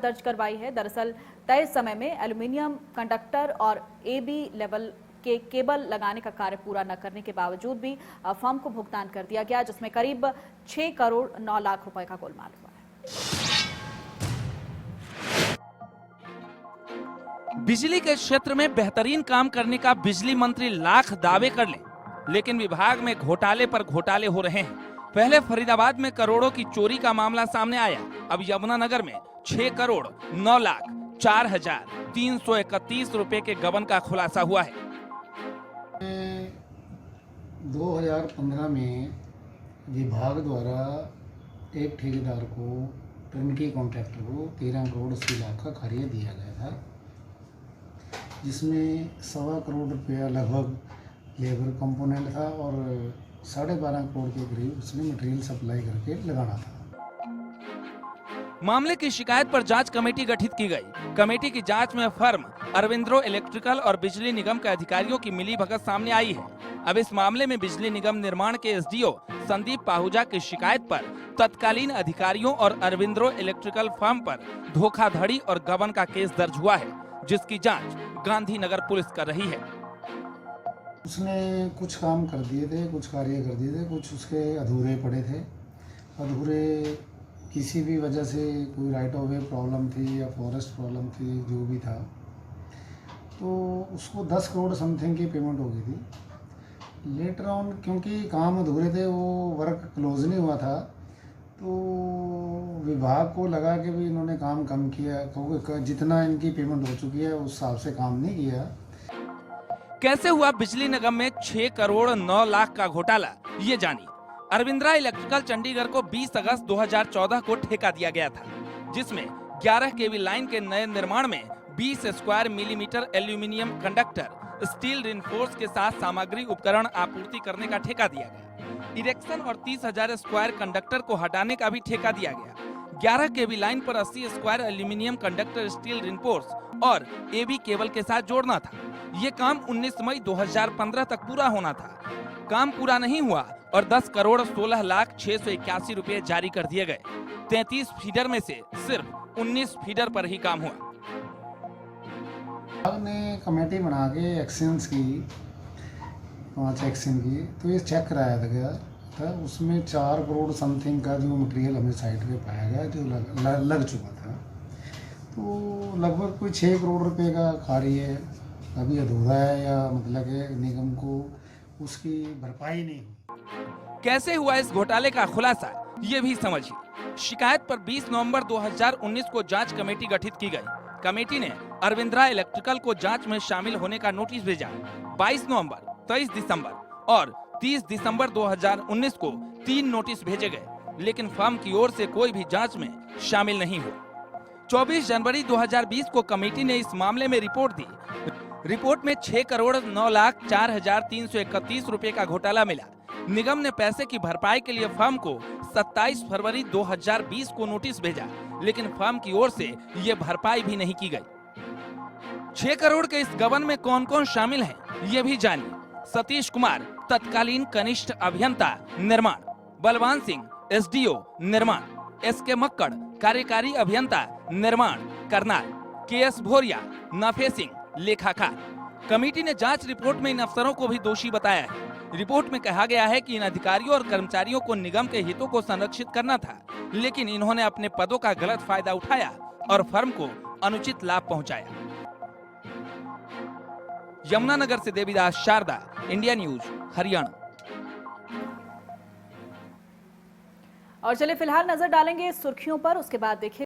दर्ज करवाई है। दरअसल तय समय में एल्यूमीनियम कंडक्टर और AB लेवल के केबल लगाने का कार्य पूरा न करने के बावजूद भी फर्म को भुगतान कर दिया गया, जिसमें करीब 6 करोड़ 9 लाख रुपए का गोलमाल हुआ है। बिजली के क्षेत्र में बेहतरीन काम करने का बिजली मंत्री लाख दावे कर ले, लेकिन विभाग में घोटाले पर घोटाले हो रहे हैं। पहले फरीदाबाद में करोड़ों की चोरी का मामला सामने आया, अब यमुनानगर में 6 करोड़ 9 लाख 4,331 रुपए के गबन का खुलासा हुआ है। 2015 में विभाग द्वारा एक ठेकेदार को टर्नकी कॉन्ट्रैक्टर को 13 करोड़ 80 लाख का कार्य दिया गया था, जिसमें 1.25 करोड़ रुपया लगभग लेबर कंपोनेंट था और 12.5 करोड़ के करीब उसने मटेरियल सप्लाई करके लगाना था। मामले की शिकायत पर जांच कमेटी गठित की गई। कमेटी की जांच में फर्म अरविंद्रो इलेक्ट्रिकल और बिजली निगम के अधिकारियों की मिलीभगत सामने आई है। अब इस मामले में बिजली निगम निर्माण के SDO संदीप पाहुजा की शिकायत पर तत्कालीन अधिकारियों और अरविंद्रो इलेक्ट्रिकल फर्म पर धोखाधड़ी और गबन का केस दर्ज हुआ है, जिसकी जांच गांधीनगर पुलिस कर रही है। उसने कुछ काम कर दिए थे, कुछ कार्य कर दिए थे, कुछ उसके अधूरे पड़े थे। अधूरे किसी भी वजह से कोई राइट ऑफ वे प्रॉब्लम थी या फॉरेस्ट प्रॉब्लम थी, जो भी था, तो उसको 10 करोड़ समथिंग की पेमेंट हो गई थी। लेटर ऑन क्योंकि काम अधूरे थे, वो वर्क क्लोज नहीं हुआ था, तो विभाग को लगा कि भी इन्होंने काम कम किया, क्योंकि जितना इनकी पेमेंट हो चुकी है उस हिसाब से काम नहीं किया। कैसे हुआ बिजली निगम में 6 करोड़ 9 लाख का घोटाला, ये जानिए। अरविंद्रा इलेक्ट्रिकल चंडीगढ़ को 20 अगस्त 2014 को ठेका दिया गया था, जिसमें 11 केवी लाइन के नए निर्माण में 20 square millimetre aluminium conductor steel reinforce के साथ सामग्री उपकरण आपूर्ति करने का ठेका दिया गया। इरेक्शन और 30,000 स्क्वायर कंडक्टर को हटाने का भी ठेका दिया गया। 11 केवी लाइन पर 80 square aluminium conductor steel reinforce और AB केबल के साथ जोड़ना था। ये काम 19 मई 2015 तक पूरा होना था। काम पूरा नहीं हुआ और 10 करोड़ 16 लाख 681 रुपए जारी कर दिए गए। 33 फीडर में से सिर्फ 19 फीडर पर ही काम हुआ। विभाग ने कमेटी बना के एक्शंस की, 5 एक्शन की, तो ये चेक कराया गया था। उसमें 4 करोड़ समथिंग का जो मटेरियल हमें साइट पे पाया गया, जो लग चुका था, तो लगभग कोई 6 करोड़ रुपए का कार्य अभी अधूरा है, या मतलब कि निगम को उसकी भरपाई नहीं हुई। कैसे हुआ इस घोटाले का खुलासा, ये भी समझिए। शिकायत पर 20 नवंबर 2019 को जांच कमेटी गठित की गई। कमेटी ने अरविंद्रा इलेक्ट्रिकल को जांच में शामिल होने का नोटिस भेजा। 22 नवंबर, 23 दिसंबर और 30 दिसंबर 2019 को 3 नोटिस भेजे गए, लेकिन फर्म की ओर से कोई भी जांच में शामिल नहीं हुआ। 24 जनवरी 2020 को कमेटी ने इस मामले में रिपोर्ट दी। रिपोर्ट में 6 करोड़ 9 लाख 4,331 रुपए का घोटाला मिला। निगम ने पैसे की भरपाई के लिए फर्म को 27 फरवरी 2020 को नोटिस भेजा, लेकिन फर्म की ओर से ये भरपाई भी नहीं की गई। 6 करोड़ के इस गबन में कौन कौन शामिल हैं, ये भी जानिए। सतीश कुमार, तत्कालीन कनिष्ठ अभियंता निर्माण। बलवान सिंह, SDO निर्माण। SK मक्कड़, कार्यकारी अभियंता निर्माण करनाल। KS भोरिया, नफे सिंह, लेखाकार। कमेटी ने जांच रिपोर्ट में इन अफसरों को भी दोषी बताया है। रिपोर्ट में कहा गया है कि इन अधिकारियों और कर्मचारियों को निगम के हितों को संरक्षित करना था, लेकिन इन्होंने अपने पदों का गलत फायदा उठाया और फर्म को अनुचित लाभ पहुंचाया। यमुनानगर से देवीदास शारदा, इंडिया न्यूज, हरियाणा। और चलिए फिलहाल नजर डालेंगे सुर्खियों पर, उसके बाद देखिए